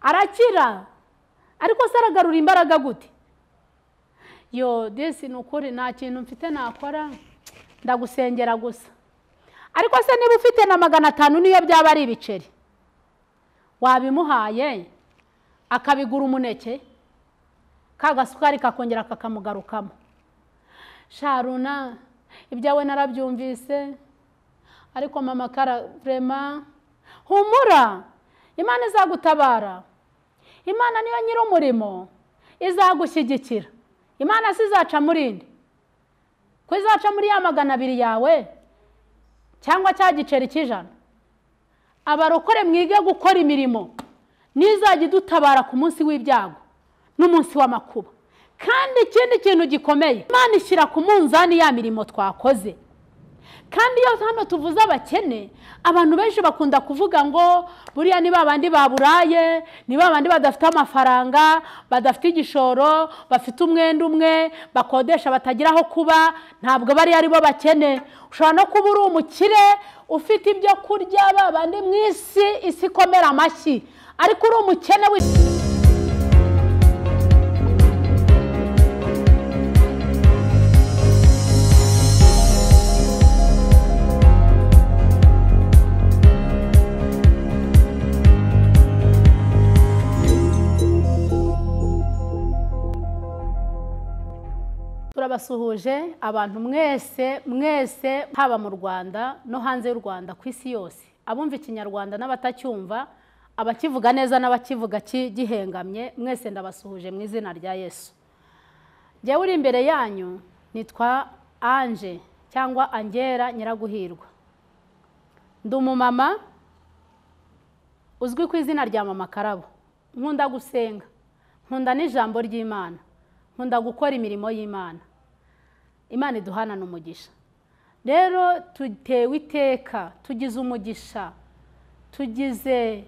arakira, ariko se aragarura imbaraga gute? Yo desi nukuri nta kintu mfite nakora, ndagusengera gusa. Ariko se niba ufite na 500 niyo byaba ari ibiceri, wabimuhaye akabigura umuneke, kagasukari kakongera kakamugarukamo. Sharuna ibyawe narabyumvise, ariko mama kara vraiment humura, Imana izagutabara. Imana niyo nyiri umurimo, izagushyigikira. Imana sizaca murindi, ko izaca muri ya 200 yawe cyangwa cya giceri cy'ijana. Abarokore mwige gukora imirimo, nizajya dutabara ku munsi w'ibyago n'umunsi w'amakuba. Kandi ikindi kintu gikomeye, Imana ishyira ku munzani ya mirimo twakoze. Kandi iyo hano tuvuze abakene, abantu benshi bakunda kuvuga ngo buriya ni babandi baburaye, ni babandi badafite amafaranga, badafite igishoro, bafite umwenda umwe, bakodesha batagira aho kuba, ntabwo bari ari bo bakene. Ushobora no kuba uri umukire ufite ibyo kurya, babandi mu isi ikomera amashyi, ariko uri umukene Turabasuhuje abantu mwese haba mu Rwanda no hanze y'u Rwanda, ku isi yose, abumva ikinyarwanda n'abatacyumva, abakivuga neza n'abakivuga gihengamye, mwese ndabasuhuje mu izina rya Yesu. Jye uri imbere yanyu nitwa Ange cyangwa Angera Nyiraguhirwa. Ndi umumama uzwi ku izina rya Mama Karabo. Nkunda gusenga, nkunda n'ijambo ry'Imana, nkunda gukora imirimo y'Imana. Imana iduhana n'umugisha. Rero tutewe iteka, tugize umugisha, tugize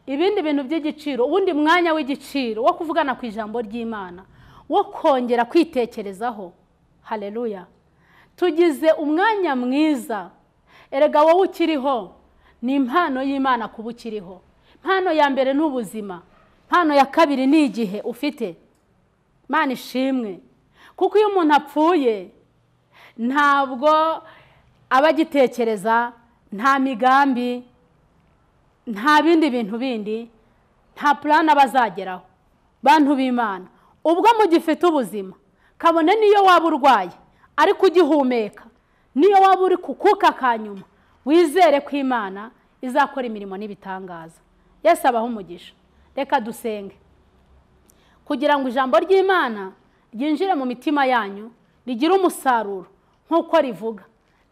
ibindi bintu by'igiciro, ubundi mwanya w'igiciro wo kuvugana ku ijambo ry'Imana, wo kongera kwitekerezaho. Haleluya. Tugize umwanya mwiza. Erega wowe ukiriho ni impano y'Imana kuba ukiriho. Impano ya mbere n'ubuzima, impano ya kabiri ni igihe ufite. Imana ishimwe. Kuko iyo umuntu apfuye ntabwo aba agitekereza, nta migambi, nta bindi bintu bindi, nta plan abazageraho. Bantu b'Imana, ubwo mugifite ubuzima, kabone niyo waba urwaye ariko ugihumeka, niyo waba uri kukuka kanyuma, wizere ko Imana izakora imirimo n'ibitangaza. Yesu abaho umugisha. Reka dusenge kugira ngo ijambo ry'Imana ryinjire mu mitima yanyu, rigira umusaruro nk'uko rivuga.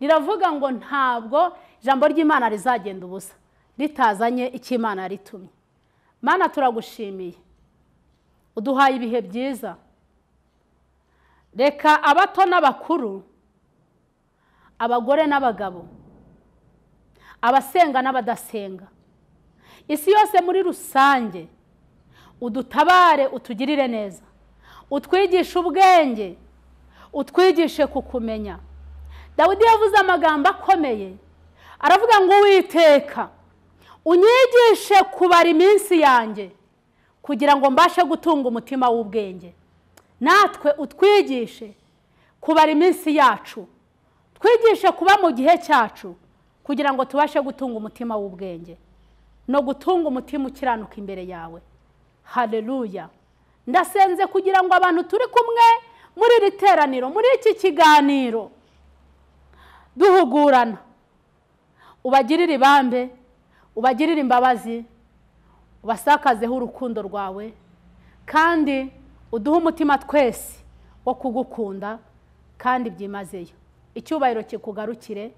Riravuga ngo ntabwo ijambo ry'Imana rizagenda ubusa ritazanye icyo Imana yaritumye. Mana turagushimiye, uduhaye ibihe byiza. Reka abato n'abakuru, abagore n'abagabo, abasenga n'abadasenga, isi yose muri rusange, udutabare, utugirire neza, utwigishe ubwenge, utwigishe kukumenya. Dawidi yavuze amagambo akomeye, aravuga ngo Uwiteka unyigishe kubara iminsi yanjye kugira ngo mbashe gutunga umutima w'ubwenge. Natwe utwigishe kubara iminsi yacu, twigishe kuba mu gihe cyacu kugira ngo tubashe gutunga umutima w'ubwenge no gutunga umutima ukiranuka imbere yawe. Haleluya. Ndasenze kugira ngo abantu turi kumwe muri iri teraniro, muri iki kiganiro, duhugurana, ubagirire ibambe, ubagirire imbabazi, ubasakazeho urukundo rwawe, kandi uduhe umutima twese wo kugukunda kandi byimazeyo. Icyubahiro kikugarukire,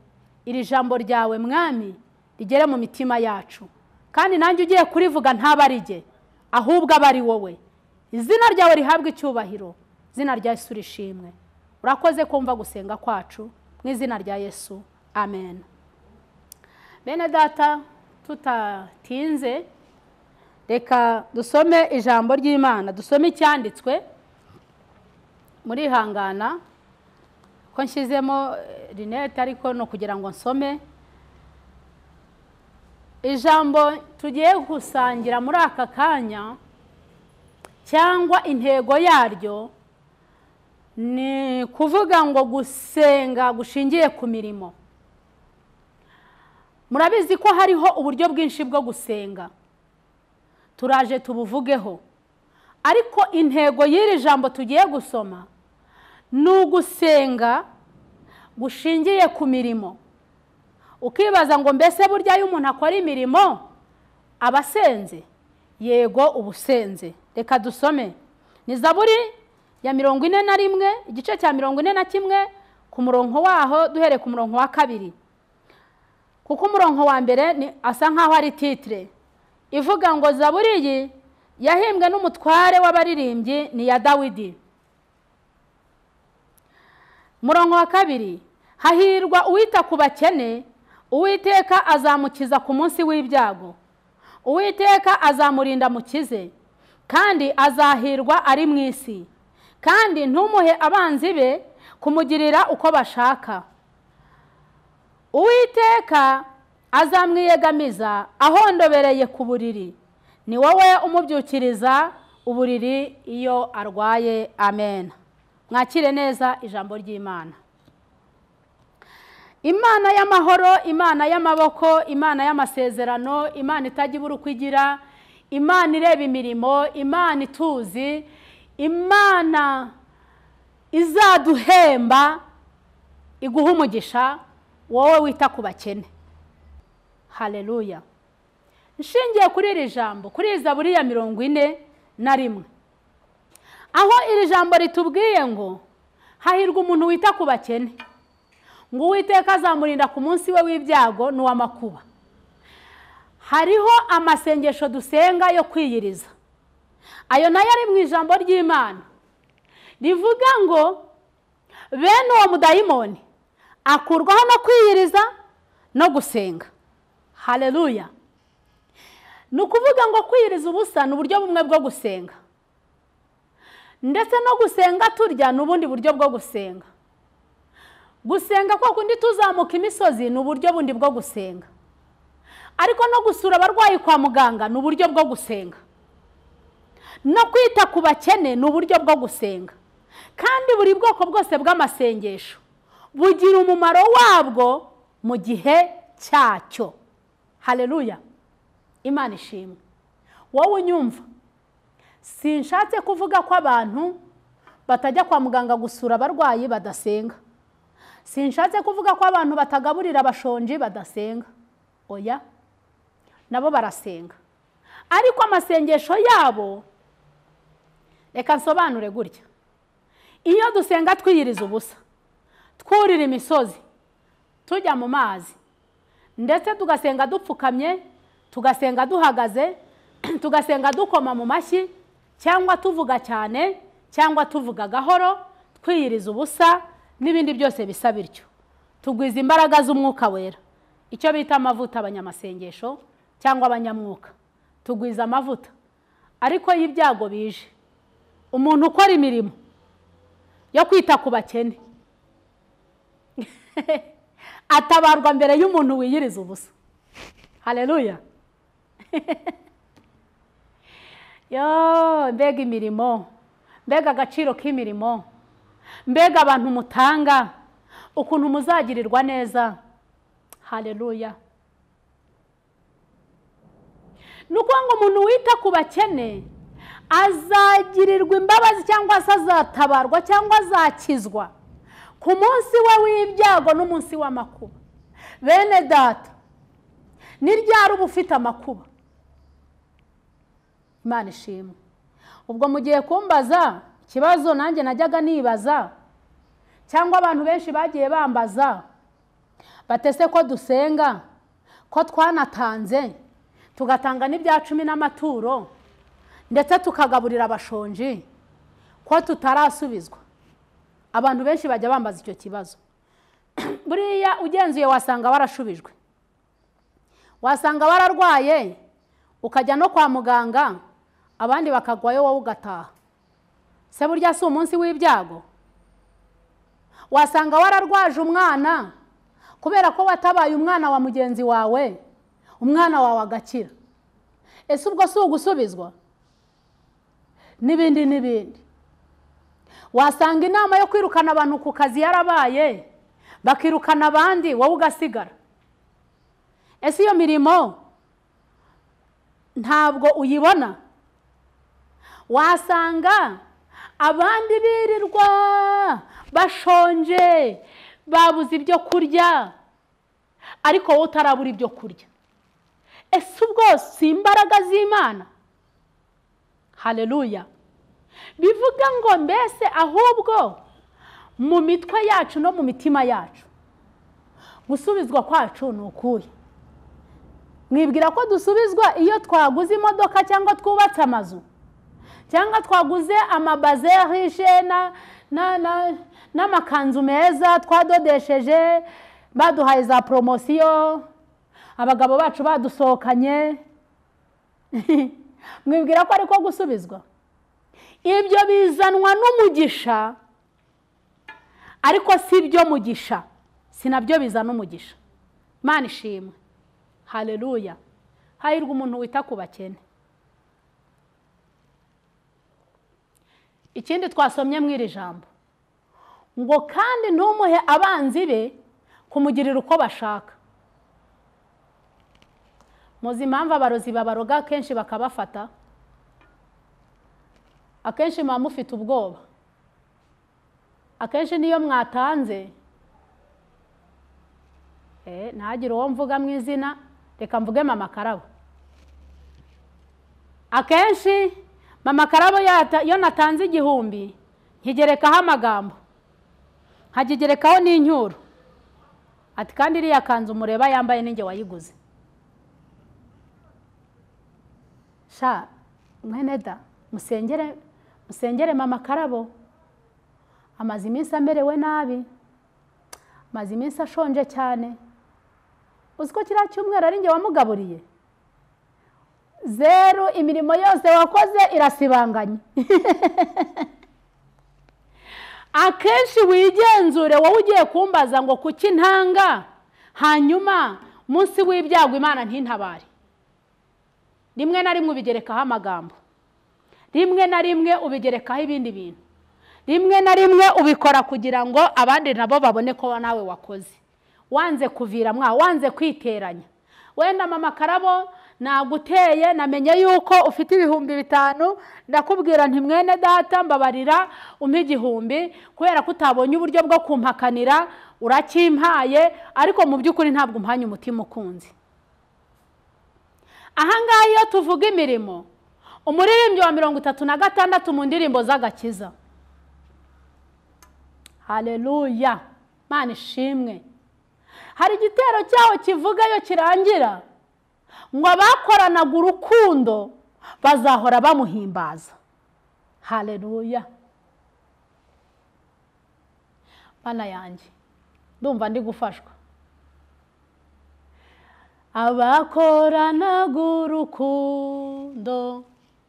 iri jambo ryawe Mwami rigere mu mitima yacu, kandi nanjye ugiye kurivuga ntabarige, ahubwo abari wowe. Izina ryawe rihabwe icyubahiro, izina rya Yesu rishimwe. Urakoze kumva gusenga kwacu mu izina rya Yesu. Amen. Bene data, tutatinze, reka dusome ijambo ry'Imana, dusome icyanditswe. Muri hangana ko nshyizemo rinete ariko no kugira ngo nsome. ijambo tugiye gusangira muri aka kanya cyangwa intego yaryo ni kuvuga ngo gusenga gushingiye ku mirimo. Murabizi ko hariho uburyo bwinshi bwo gusenga, turaje tubuvugeho, ariko intego y'iri jambo tugiye gusoma ni ugusenga gushingiye ku mirimo. Ukibaza ngo mbese burya iyo umuntu akora imirimo abasenze? Yego ubusenze. Reka dusome, ni Zaburi ya 41 igice cya 41 ku murongo waho duhere ku murongo wa 2, kuko umurongo wa mbere ni asa nkaho ari titre ivuga ngo Zaburi iyi yahimbwe n'umutware w'abaririmbyi ni ya Dawidi. Umurongo wa 2, hahirwa uwita ku bakene, Uwiteka azamukiza ku munsi w'ibyago, Uwiteka azamurinda mukize, kandi azahirwa ari mu isi, kandi ntumuhe abanzi be kumugirira uko bashaka. Uwiteka azamwiyegamiza ahondobereye ku buriri, ni wowe umubyukiriza uburiri iyo arwaye. Amen. Mwakire neza ijambo ry'Imana. Imana y'amahoro, Imana y'amaboko, Imana y'amasezerano, Imana itagira uko igira, Imana ireba imirimo, Imana ituzi, Imana izaduhemba, iguha umugisha wowe wita ku bakene. Haleluya. Nshingiye kuri iri jambo, kuri Zaburi ya 41, aho iri jambo ritubwiye ngo hahirwa umuntu wita ku bakene, ngo Uwiteka azamurinda ku munsi we w'ibyago n'uw'amakuba. Hariho amasengesho dusenga yo kwiyiriza, ayo nayo ari mu ijambo ry'Imana rivuga ngo bene uwo mudayimoni akurwaho no kwiyiriza no gusenga. Haleluya. Ni ukuvuga ngo kwiyiriza ubusa ni uburyo bumwe bwo gusenga, ndetse no gusenga turya ni ubundi buryo bwo gusenga. Gusenga kwa kundi tuzamuka imisozi ni uburyo bundi bwo gusenga, ariko no gusura abarwayi kwa muganga ni uburyo bwo gusenga, no kwita ku bakene ni uburyo bwo gusenga. Kandi buri bwoko bwose bw'amasengesho bugira umumaro wabwo mu gihe cyacyo. Haleluya. Imana ishimwe. Wowe unyumva, sinshatse kuvuga ko abantu batajya kwa muganga gusura abarwayi badasenga. Sinshatse kuvuga ko abantu batagaburira abashonji badasenga. Oya, nabo barasenga, ariko amasengesho yabo, reka nsobanure gutya. Iyo dusenga twiyiriza ubusa, twurira imisozi, tujya mu mazi, ndetse tugasenga dupfukamye, tugasenga duhagaze, tugasenga dukoma mu mashyi, cyangwa tuvuga cyane, cyangwa tuvuga gahoro, twiyiriza ubusa n'ibindi byose bisa bityo, tugwiza imbaraga z'umwuka wera, icyo bita amavuta abanyamasengesho cyangwa abanyamwuka. Tugwiza amavuta, ariko y'ibyago bije, umuntu ukora imirimo yo kwita ku bakene atabarwa mbere y'umuntu wiyiriza ubusa. Haleluya. Yo, mbega imirimo, mbega agaciro k'imirimo, mbega abantu mutanga, ukuntu muzagirirwa neza. Haleluya. Nuko ngo umuntu wita ku bakene azagirirwa imbabazi, cyangwa se azatabarwa, cyangwa azakizwa ku munsi we w'ibyago n'umunsi w'amakuba. Bene data, ni ryari uba ufite amakuba? Imana ishimwe. Ubwo mugiye kumbaza ikibazo nanjye najyaga nibaza, cyangwa abantu benshi bagiye bambaza, batese ko dusenga, ko twanatanze, tugatanga n'ibya 10 n'amaturo, ndetse tukagaburira abashonji, ko tutarasubizwa. Abantu benshi bajya bambaza icyo kibazo. Buriya ugenzuye wasanga warashubijwe, wasanga wararwaye ukajya no kwa muganga, abandi bakagwayo wowe ugataha. Se burya si umunsi w'ibyago? Wasanga wararwaje umwana kubera ko watabaye umwana wa mugenzi wawe, umwana wawe agakira. Ese ubwo si ugusubizwa? N'ibindi wasanga inama yo kwirukana abantu ku kazi yarabaye, bakirukana abandi wowe ugasigara. Ese iyo mirimo ntabwo uyibona? Wasanga abandi birirwa bashonje babuze ibyo kurya, ariko wowe utarabura ibyo kurya. Ese ubwo si imbaraga z'Imana? Haleluya. Bivuga ngo mbese ahubwo mu mitwe yacu no mu mitima yacu gusubizwa kwacu ni ukuhe? Mwibwira ko dusubizwa iyo twaguze imodoka cyangwa twubatse amazu, cyangwa twaguze amabaze yahishe n'amakanzu meza twadodesheje, baduhaye za promosiyo, abagabo bacu badusohokanye? Mwibwira ko ariko gusubizwa? Ibyo bizanwa n'umugisha, ariko si byo mugisha, sinabyo bizana umugisha. Imana ishimwe. Haleluya. Hahirwa umuntu wita ku bakene. Ikindi twasomye mw'iri jambo ngo kandi ntumuhe abanzi be kumugirira uko bashaka. Muzi impamvu abarozi babaroga kenshi bakabafata? Akenshi muba mufite ubwoba. Akenshi niyo mwatanze, ntagire uwo mvuga mu izina, reka mvuge mama Karabo. Akenshi mama Karabo iyo natanze 1000 nkigerekaho amagambo, nkagigerekaho n'inyuro, ati kandi iriya kanzu mureba yambaye ninjye wayiguze. Sha mwene da, musengere mama Karabo, amaze iminsi amerewe nabi, amaze iminsi ashonje cyane. Uziko kiriya cyumweru ari njye wamugaburiye? 0 imirimo yose wakoze irasibanganye. Akenshi wigenzure wowe ugiye kumbaza ngo kuki ntanga, hanyuma munsi w'ibyago Imana ntintabare. Rimwe na rimwe ubigerekaho amagambo, rimwe na rimwe ubigerekaho ibindi bintu, rimwe na rimwe ubikora kugira ngo abandi nabo babone ko nawe wakoze. Wanze kuvira wanze kwiteranya. Wenda mama Karabo naguteye, namenye yuko ufite 5,000, ndakubwira nti mwene data mbabarira umpe 1,000 kubera ko utabonye uburyo bwo kumpakanira, urakimpaye, ariko mu by'ukuri ntabwo umpanye umutima ukunze. Ahangaha iyo tuvuga imirimo, umuririmbyi wa 36 mu ndirimbo z'agakiza. Haleluya. Mana ishimwe. Hari igitero cyaho kivuga yo kirangira ngo abakoranaga urukundo bazahora bamuhimbaza. Haleluya. Bana yanjye, ndumva ndi gufashwa. Abakoranaga urukundo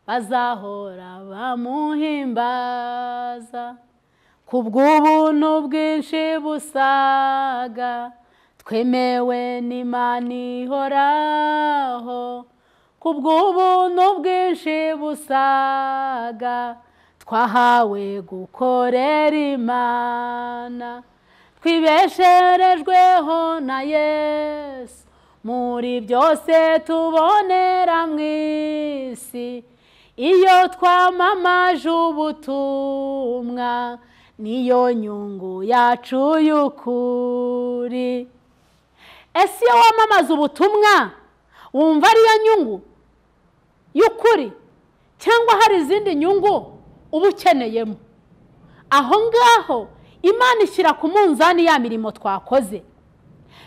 bazahora bamuhimbaza, kubw'ubuntu bwinshi busaga twemewe n'Imana ihoraho. Kubw'ubuntu bwinshi busaga twahawe gukorera Imana, twibesherejweho na Yesu, muri byose tubonera mu isi. Iyo twamamaje ubutumwa niyo nyungu yacu y'ukuri. Ese iyo wamamaza ubutumwa wumva ariyo nyungu y'ukuri, cyangwa hari izindi nyungu uba ukeneyemo? Aho ngaho Imana ishyira ku munzani ya mirimo twakoze.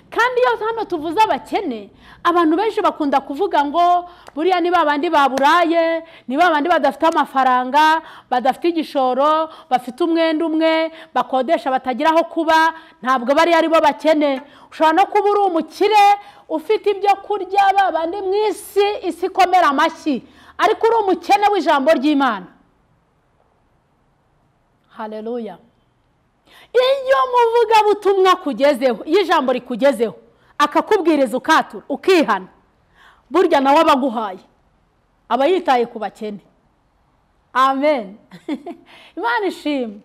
Kandi iyo hano tuvuze abakene, abantu benshi bakunda kuvuga ngo buriya ni babandi baburaye, ni babandi badafite amafaranga, badafite igishoro, bafite umwenda umwe, bakodesha batagira aho kuba, ntabwo bari ari bo bakene. Ushobora no kuba uri umukire ufite ibyo kurya, babandi mu isi ikomera amashyi, ariko uri umukene w'ijambo ry'Imana. Haleluya. Iyo muvuga butumwa kugezeho, iyo ijambo rikugezeho akakubwiriza ukatura ukihana, burya nawe abaguhaye aba yitaye ku bakene. Amen. Imana ishimwe.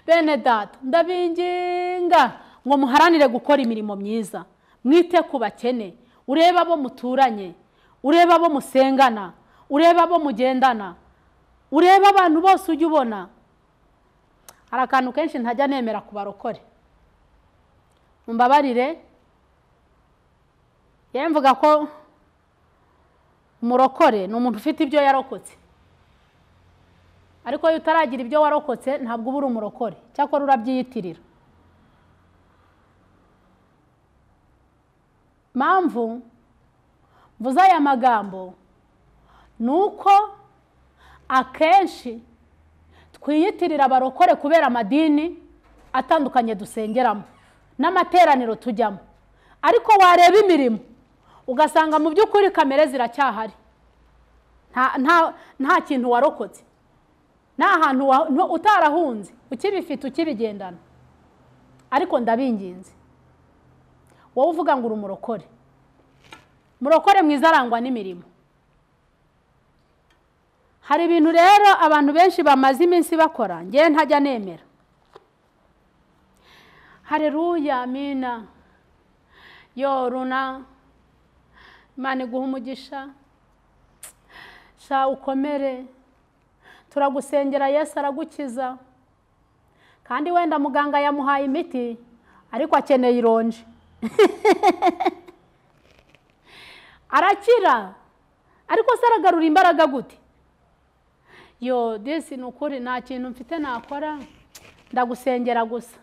Bene data, ndabinginga ngo muharanire gukora imirimo myiza, mwite ku bakene, ureba abo muturanye, ureba abo musengana, ureba abo mugendana, ureba abantu bose ujye ubona. Hari akantu kenshi ntajya nemera ku barokore, mumbabarire, mvuga ko umurokore ni umuntu ufite ibyo yarokotse, ariko iyo utaragira ibyo warokotse ntabwo uba uri umurokore, cyakora urabyiyitirira. Mpamvu mvuze aya magambo ni uko akenshi twiyitirira abarokore kubera amadini atandukanye dusengeramo n'amateraniro tujyamo, ariko wareba imirimo ugasanga mu by'ukuri kamere ziracyahari, nta kintu warokotse, nta hantu utarahunze ukibifite ukibigendana. Ariko ndabinginze wowe uvuga ngo uri umurokore, murokore mwiza arangwa n'imirimo. Hari ibintu rero abantu benshi bamaze iminsi bakora ngiye ntajya nemera. Haleluya, amina. Yo runa, Imana iguha umugisha, sha ukomere, turagusengera, Yesu aragukiza. Kandi wenda muganga yamuhaye imiti ariko akeneye ironje. Arakira ariko se aragarura imbaraga gute? Yo desi nukuri nta kintu mfite nakora, ndagusengera gusa.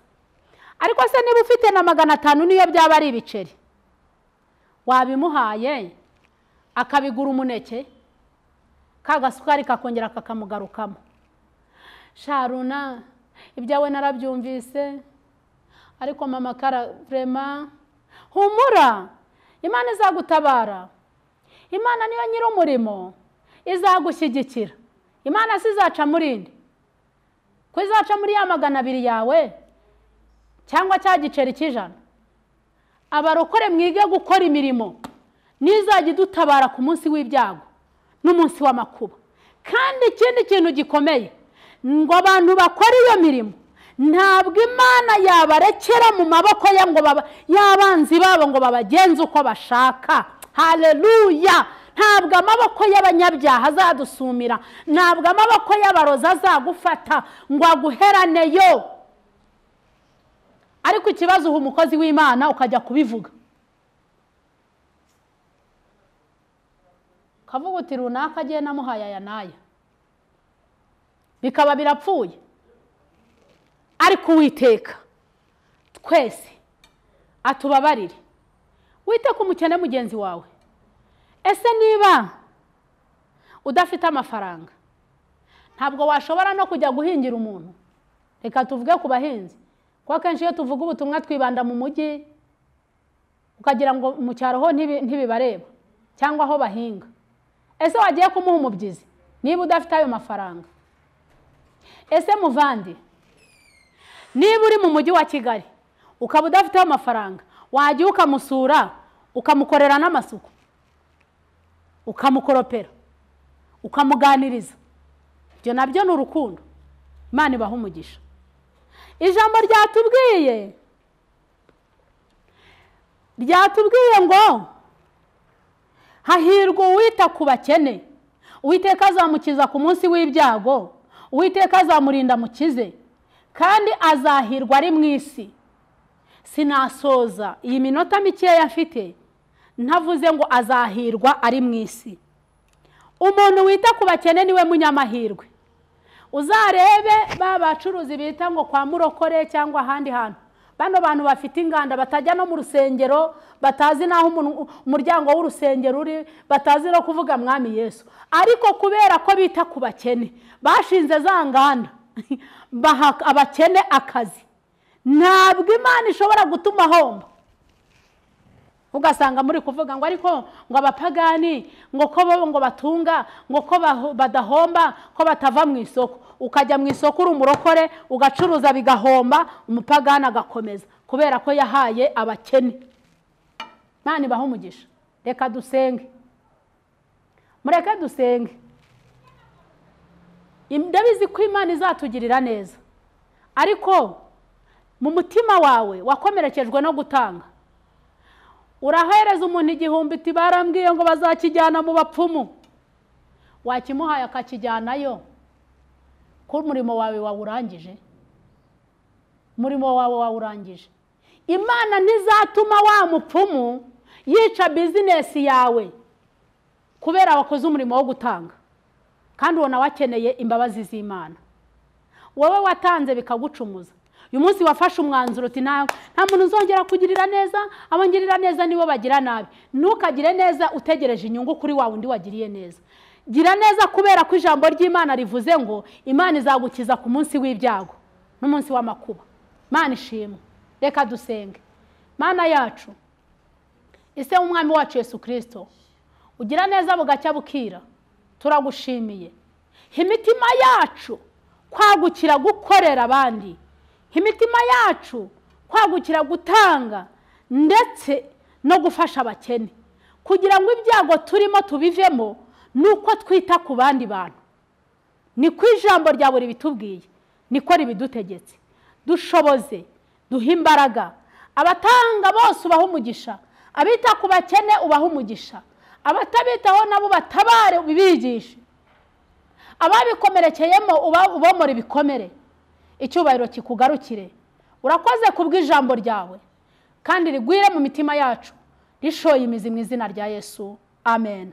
Ariko se niba ufite na 500 niyo byaba ari ibiceri, wabimuhaye akabigura umuneke, kagasukari kakongera kakamugarukamo. Sharuna, ibyawe narabyumvise, ariko mama kara vraiment humura, Imana izagutabara. Imana niyo nyiri umurimo, izagushyigikira. Imana sizaca murindi, ko izaca muri ya 200 yawe cyangwa cya giceri cy'ijana. Abarokore mwige gukora imirimo nizajya dutabara ku munsi w'ibyago n'umunsi w'amakuba. Kandi ikindi kintu gikomeye ngo abantu bakora iyo mirimo ntabwo Imana yabarekera mu maboko ya ngo y'abanzi babo ngo babagenze uko bashaka. Haleluya. Ntabwo amaboko y'abanyabyaha azadusumira, ntabwo amaboko y'abaroza azagufata ngo aguheraneyo. Ariko ikibazo uha umukozi w'Imana ukajya kubivuga, kavuga uti runaka agiye namuhaye aya naya, bikaba birapfuye. Ariko Uwiteka twese atubabarire, wite ku mukene mugenzi wawe. Ese niba udafite amafaranga ntabwo washobora no kujya guhingira umuntu? Reka tuvuge ku bahinzi, kwa kenshi iyo tuvuga ubutumwa twibanda mu mujyi, ukagira ngo mu cyaro ho ntibibareba cyangwa aho bahinga. Ese wagiye kumuha umubyizi niba udafite ayo mafaranga? Ese muvandi, niba uri mu mujyi wa Kigali ukaba udafite amafaranga, wagiye ukamusura ukamukorera n'amasuku, ukamukoropera, ukamuganiriza? Ibyo nabyo ni urukundo. Imana ibaha umugisha. Ijambo ryatubwiye ngo hahirwa uwita ku bakene, Uwiteka azamukiza ku munsi w'ibyago, Uwiteka azamurinda mukize, kandi azahirwa ari mu isi. Sinasoza iyi minota mikeya afite ntavuze ngo azahirwa ari mu isi. Umuntu wita ku bakene niwe munyamahirwe. Uzarebe bacuruzi bita ngo kwa murokore cyangwa ahandi hantu, bano bantu bafite inganda batajya no mu rusengero, batazi naho umuryango w'urusengero uri, batazi no kuvuga mwami Yesu, ariko kubera ko bita ku bakene bashinze za nganda baha abakene akazi. Ntabwo Imana ishobora gutuma homba. Ugasanga muri kuvuga ngo ariko ngo abapagani ngo ko ngo batunga, ngo ko badahomba, ko batava mu isoko. Ukajya mu isoko uri umurokore ugacuruza bigahomba, umupagani agakomeza kubera ko yahaye abakene. Imana ibaha umugisha. Reka dusenge. mureke dusenge. Ndabizi ko Imana izatugirira neza, ariko mu mutima wawe wakomerekejwe no gutanga. Urahereza umuntu igihumbi iti barambwiye ngo bazakijyana mu bapfumu, wakimuhaye akakijyanayo, ko umurimo wawe wawurangije. Umurimo wawe wawurangije. Imana ntizatuma wa mupfumu yica bizinesi yawe kubera wakoze umurimo wo gutanga, kandi ubona wakeneye imbabazi z'Imana. Wowe watanze bikagucumuza. Uyu munsi wafashe umwanzuro uti nta muntu uzongera kugirira neza, abongirira neza nibo bagira nabi. Ntukagire neza utegereje inyungu kuri wa wundi wagiriye neza. Gira neza kubera ko ijambo ry'Imana rivuze ngo Imana izagukiza ku munsi w'ibyago n'umunsi w'amakuba. Mana ishimwe. Reka dusenge. Mana yacu, ise umwami wacu Yesu Kristo, ugira neza bugacya bukira, turagushimiye. Imitima yacu kwagukira gukorera abandi, imitima yacu kwagukira gutanga ndetse no gufasha abakene, kugira ngo ibyago turimo tubivemo nuko twita ku bandi bantu. Niko ijambo ryawe ribitubwiye, niko ribidutegetse. Dushoboze, duhe imbaraga. Abatanga bose ubaha umugisha, abita ku bakene ubaha umugisha, abatabitaho nabo batabare ubibigishe, ababikomerekeyemo ubomora ibikomere. Icyubahiro kikugarukire. Urakoze kubw'ijambo ryawe, kandi rigwire mu mitima yacu, rishoye imizi mu izina rya Yesu. Amen.